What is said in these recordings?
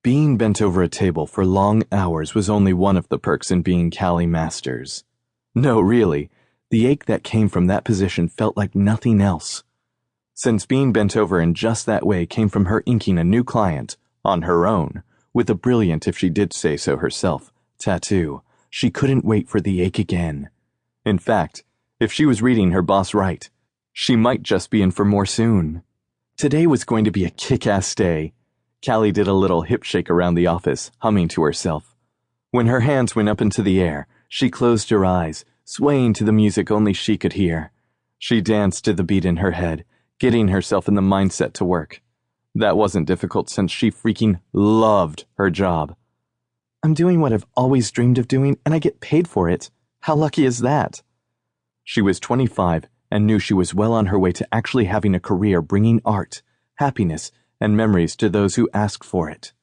Being bent over a table for long hours was only one of the perks in being Callie Masters. No, really, the ache that came from that position felt like nothing else. Since being bent over in just that way came from her inking a new client, on her own, with a brilliant, if she did say so herself, tattoo, she couldn't wait for the ache again. In fact, if she was reading her boss right, she might just be in for more soon. Today was going to be a kick-ass day. Callie did a little hip shake around the office, humming to herself. When her hands went up into the air, she closed her eyes, swaying to the music only she could hear. She danced to the beat in her head, getting herself in the mindset to work. That wasn't difficult since she freaking loved her job. I'm doing what I've always dreamed of doing, and I get paid for it. How lucky is that? She was 25 and knew she was well on her way to actually having a career bringing art, happiness, and memories to those who asked for it.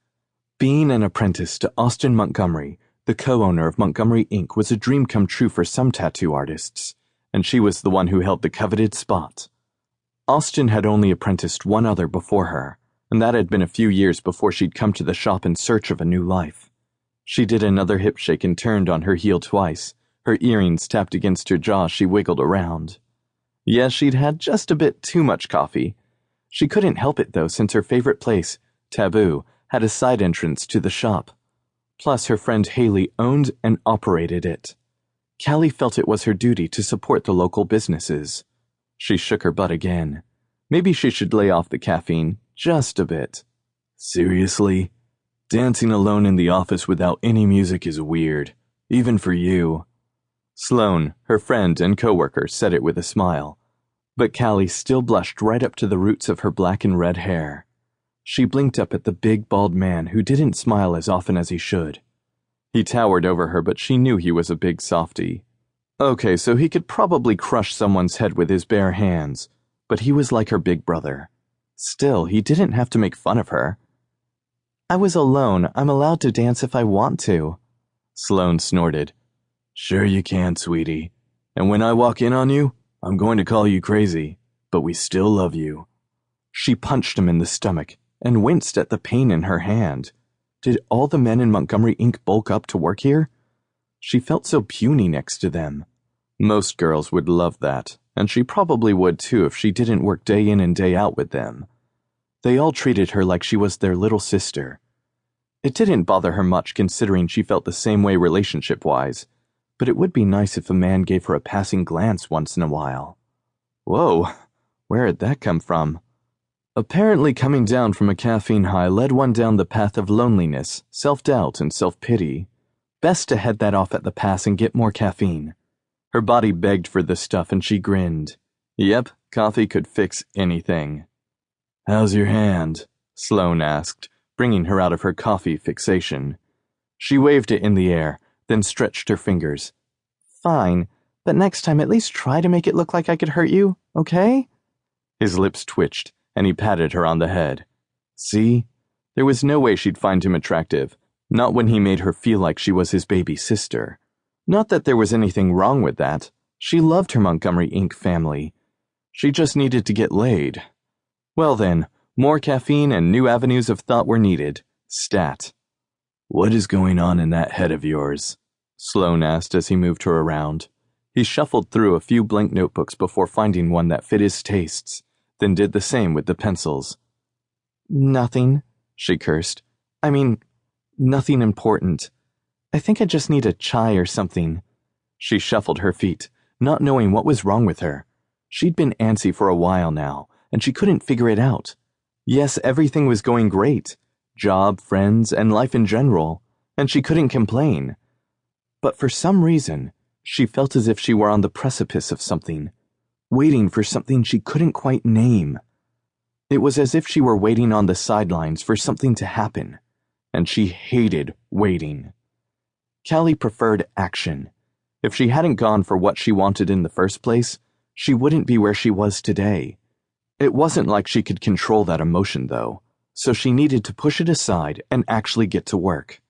Being an apprentice to Austin Montgomery, the co-owner of Montgomery Inc., was a dream come true for some tattoo artists, and she was the one who held the coveted spot. Austin had only apprenticed one other before her, and that had been a few years before she'd come to the shop in search of a new life. She did another hip shake and turned on her heel twice. Her earrings tapped against her jaw. She wiggled around. Yes, she'd had just a bit too much coffee. She couldn't help it, though, since her favorite place, Taboo, had a side entrance to the shop. Plus, her friend Haley owned and operated it. Callie felt it was her duty to support the local businesses. She shook her butt again. Maybe she should lay off the caffeine, just a bit. Seriously? Dancing alone in the office without any music is weird, even for you. Sloane, her friend and coworker, said it with a smile. But Callie still blushed right up to the roots of her black and red hair. She blinked up at the big, bald man who didn't smile as often as he should. He towered over her, but she knew he was a big softy. Okay, so he could probably crush someone's head with his bare hands, but he was like her big brother. Still, he didn't have to make fun of her. I was alone. I'm allowed to dance if I want to. Sloane snorted. Sure you can, sweetie. And when I walk in on you, I'm going to call you crazy, but we still love you. She punched him in the stomach and winced at the pain in her hand. Did all the men in Montgomery Inc. bulk up to work here? She felt so puny next to them. Most girls would love that, and she probably would too if she didn't work day in and day out with them. They all treated her like she was their little sister. It didn't bother her much considering she felt the same way relationship-wise, but it would be nice if a man gave her a passing glance once in a while. Whoa, where had that come from? Apparently coming down from a caffeine high led one down the path of loneliness, self-doubt, and self-pity. Best to head that off at the pass and get more caffeine. Her body begged for the stuff and she grinned. Yep, coffee could fix anything. How's your hand? Sloane asked, bringing her out of her coffee fixation. She waved it in the air, then stretched her fingers. Fine, but next time at least try to make it look like I could hurt you, okay? His lips twitched, and he patted her on the head. See? There was no way she'd find him attractive, not when he made her feel like she was his baby sister. Not that there was anything wrong with that. She loved her Montgomery Inc. family. She just needed to get laid. Well then, more caffeine and new avenues of thought were needed. Stat. What is going on in that head of yours? Sloane asked as he moved her around. He shuffled through a few blank notebooks before finding one that fit his tastes, then did the same with the pencils. Nothing, she cursed. I mean, nothing important. I think I just need a chai or something. She shuffled her feet, not knowing what was wrong with her. She'd been antsy for a while now, and she couldn't figure it out. Yes, everything was going great. Job, friends, and life in general, and she couldn't complain. But for some reason, she felt as if she were on the precipice of something, waiting for something she couldn't quite name. It was as if she were waiting on the sidelines for something to happen, and she hated waiting. Callie preferred action. If she hadn't gone for what she wanted in the first place, she wouldn't be where she was today. It wasn't like she could control that emotion, though, so she needed to push it aside and actually get to work.